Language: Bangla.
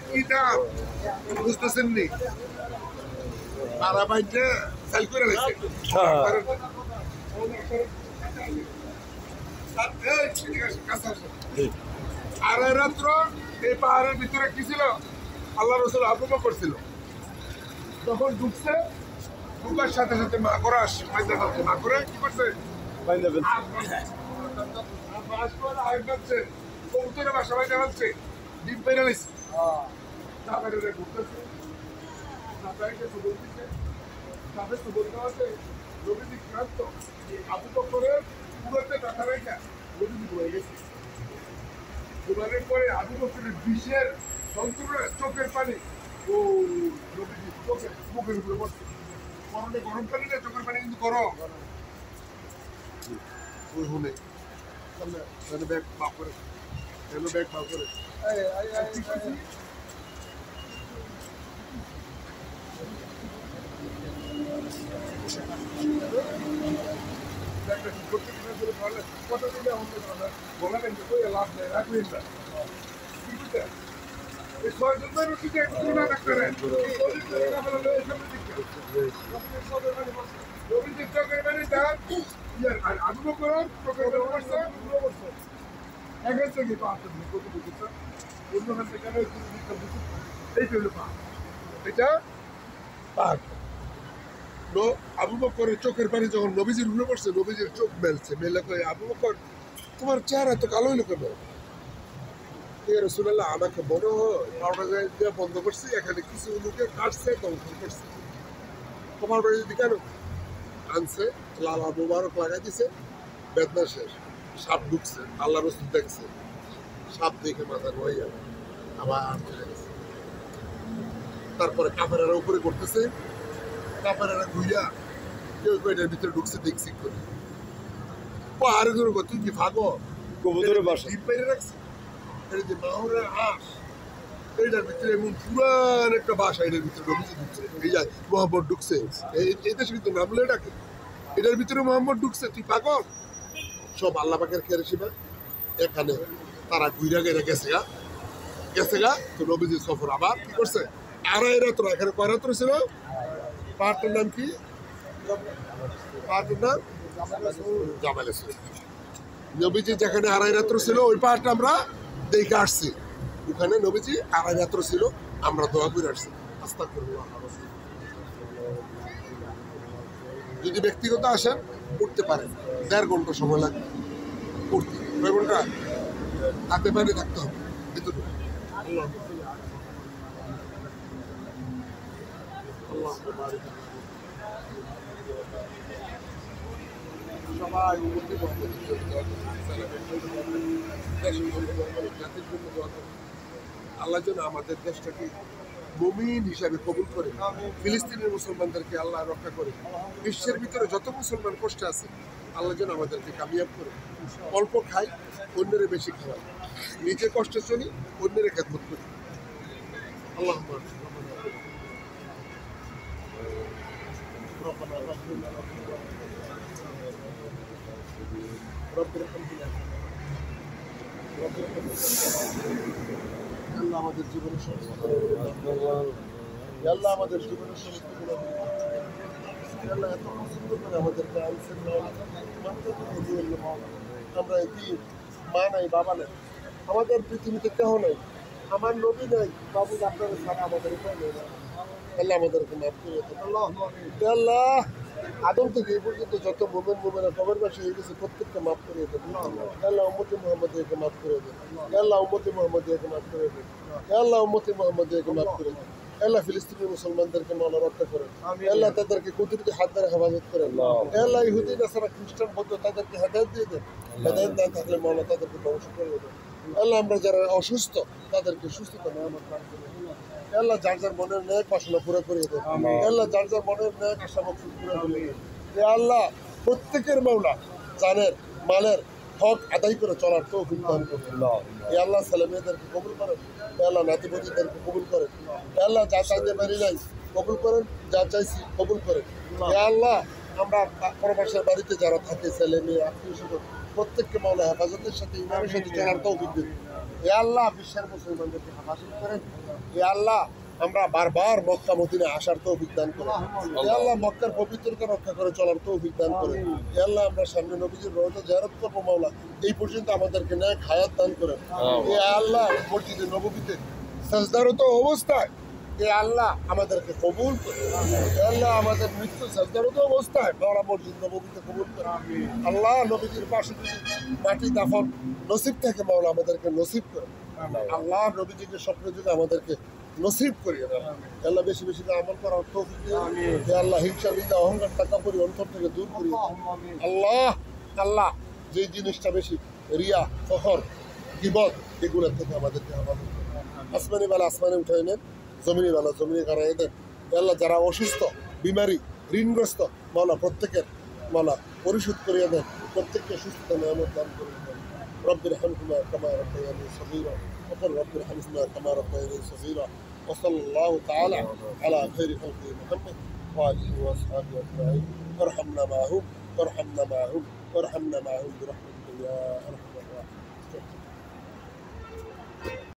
কিতাব বুঝতেছেন নি তারা বাইকে সেল করে রেখেছে আর রাত্র এই পাহাড়ের ভিতরে কি ছিল আল্লাহ রসুল আবু বকর ছিল তখন ঢুকছে ঢুকার সাথে সাথে মা করে আসছে মা করে কি করছে কবুতরের বাসা বাইরে ফেলছে ডিম পেরে নিচ্ছে ঘুরতেছে আবু বকরের পুরোতে টাকা রেখা নবীজি হয়ে গেছে ঘুমানোর পরে আবু বকরের বিষের যন্ত্রণা চোখের পানি ও নবীজি চোখের মুখের উপরে পড়ছে গরমে গরম পানি না চোখের পানি কিন্তু গরম ওই হুনে ব্যাগ বাপ করে ব্যাগ বাপ করে লাভ নেই রাখবেন না আবু বকরের চোখের পানি যখন নবীজির উপরে পড়ছে নবীজির চোখ মেলছে মেলে কয়ে আবু বকর তোমার চেহারা তো কালো হইলো কেন রসুল্লাহ আমাকে মনে হয় পাউডার বন্ধ করছি এখানে কিছু লোকে কাটছে দংশন করছে তোমার বাড়ি যদি কেন আনছে লাল মুবারক লাগাই দিছে বেদনা শেষ সাপ ঢুকছে আল্লাহ রসুল দেখছে সাপ দেখে মাথা রয়ে যাবে আবার তারপরে কাপড়েরা উপরে করতেছে কাপড়েরা ঘুরিয়া কেউ এটার ভিতরে ঢুকছে দেখছি করে আরে তুই কি ভাগো কবুতরের বাসা ডিম পেরে রাখছি যে মাহরের হাঁস এইটার ভিতরে এমন পুরান একটা বাসা এটার ভিতরে নবীজি ঢুকছে এই যায় মোহাম্মদ ঢুকছে এই দেশে কিন্তু নাম বলে ডাকে এটার ভিতরে মোহাম্মদ ঢুকছে তুই পাগল সব আল্লাহ পাকের খেয়াল শিবা এখানে তারা ঘুরা গেড়ে গেছে গা তো নবীজির সফর আবার কি করছে আড়াই রাত্র এখানে কয় রাত্র ছিল পাহাড়টার নাম কি পাহাড়টার নাম জামালে ছিল নবীজি যেখানে আড়াই রাত্র ছিল ওই পাহাড়টা আমরা দেখে আসছি ওখানে নবীজি আড়াই রাত্র ছিল আমরা দোয়া করে আসছি আস্তাগফিরুল্লাহ যদি ব্যক্তিগত আসেন উঠতে পারেন 1.5 ঘন্টা সময় লাগবে উঠতে 2 ঘন্টা হাতে পানি থাকতে হবে ভিতরে সবাই আল্লাহ যেন আমাদের দেশটাকে মুমিন হিসাবে কবুল করে ফিলিস্তিনের মুসলমানদেরকে আল্লাহ রক্ষা করে বিশ্বের ভিতরে যত মুসলমান কষ্টে আছে আল্লাহ যেন আমাদেরকে কামিয়াব করে অল্প খাই অন্যের বেশি খাওয়াই নিজে কষ্টে চলি অন্যের খেদমত করি আল্লাহ আমাদের জীবনের সমস্ত আল্লাহ আমাদের জীবনের সমস্ত আল্লাহ এত পছন্দ করে আমাদেরকে আনছেন আমরা এটি মা নাই বাবা নাই আমাদের পৃথিবীতে কেহ নাই আমার নবী নাই বাবু আপনারা ছাড়া আমাদের উপায় নেই আল্লাহ আমাদেরকে মাফ করে দেন আল্লাহ আদম থেকে এই পর্যন্ত যত মোমেনা কবরবাসী হয়ে গেছে প্রত্যেকটা মাফ করে দেন আল্লাহ উম্মতে মুহাম্মদকে মাফ করে দেন আল্লাহ উম্মতে মুহাম্মদকে মাফ করে দেন আল্লাহ উম্মতে মুহাম্মদকে মাফ করে দেন আল্লাহ ফিলিস্তিনি মুসলমানদেরকে মাওলা রক্ষা করেন আল্লাহ তাদেরকে কুদরতি হাত দ্বারা হেফাজত করেন আল্লাহ ইহুদি নাসারা খ্রিস্টান বৌদ্ধ তাদেরকে হেদায়েত দিয়ে দেন হেদায়েত না থাকলে মাওলা তাদেরকে ধ্বংস করে দেন আল্লাহ আমরা যারা অসুস্থ তাদেরকে সুস্থতা নিয়ামত দান করুন আল্লাহ যার যার মনের ন্যায় বাসনা পুরো করে দেন আল্লাহ যার যার মনের ন্যায় আশা মকসুদ পুরো করে দেন আল্লাহ প্রত্যেকের মাওলা জানের মালের হক আদায় করে চলার তৌফিক দান করুন আল্লাহ ছেলেমেয়েদেরকে কবুল করেন আল্লাহ নাতিপতিদেরকে কবুল করেন আল্লাহ যা চাইতে পারি নাই কবুল করেন যা চাইছি কবুল করেন আল্লাহ আমরা প্রবাসের বাড়িতে যারা থাকে ছেলে মেয়ে আত্মীয় স্বজন প্রত্যেককে মাওলা হেফাজতের সাথে ইমানের সাথে চলার তৌফিক দিন। এ আল্লাহ বিশ্বের মুসলমানদেরকে হেফাজত করেন। এ আল্লাহ আমরা বারবার মক্কা মদিনা আসার তৌফিক দান করেন। এ আল্লাহ মক্কার পবিত্রতা রক্ষা করে চলার তৌফিক দান করেন। এ আল্লাহ আমরা সামনে নবীজির রওজা জিয়ারত করবো মাওলা, এই পর্যন্ত আমাদেরকে নেক হায়াত দান করেন। এ আল্লাহ মসজিদে নববীতে সাজদারত অবস্থায় এ আল্লাহ আমাদেরকে কবুল করে। এ আল্লাহ আমাদের মৃত্যু সাজদারত অবস্থায় মাওলা মসজিদ নববীতে কবুল করে। আল্লাহ নবীজির পাশে যদি মাটি দাফন নসিব থাকে মাওলা আমাদেরকে নসিব করে। আল্লাহ নবীজিকে স্বপ্নে যদি আমাদেরকে নসিব করিয়ে দেন। আল্লাহ বেশি বেশি করে আমল করার তৌফিক দিন। হে আল্লাহ হিংসা নিন্দা অহংকার টাকা পরি অন্তর থেকে দূর করিয়ে দেন। আল্লাহ আল্লাহ যে জিনিসটা বেশি রিয়া ফখর গীবত এগুলোর থেকে আমাদেরকে হেফাজত করুন। আসমানি বেলা আসমানে উঠাই নেন, জমিনি বেলা জমিনে কারাই দেন। হে আল্লাহ যারা অসুস্থ বিমারি ঋণগ্রস্ত মাওলা প্রত্যেকের মাওলা পরিশোধ করিয়ে দেন, প্রত্যেককে সুস্থতা নিয়ামত দান করে দেন। رب ارحمهما كما ربياني صغيرا وقل رب ارحمهما كما ربياني صغيرا وصلى الله تعالى على خير خلقه محمد وآله وأصحابه أجمعين. وارحمنا معهم وارحمنا معهم وارحمنا معهم برحمتك يا أرحم الراحمين.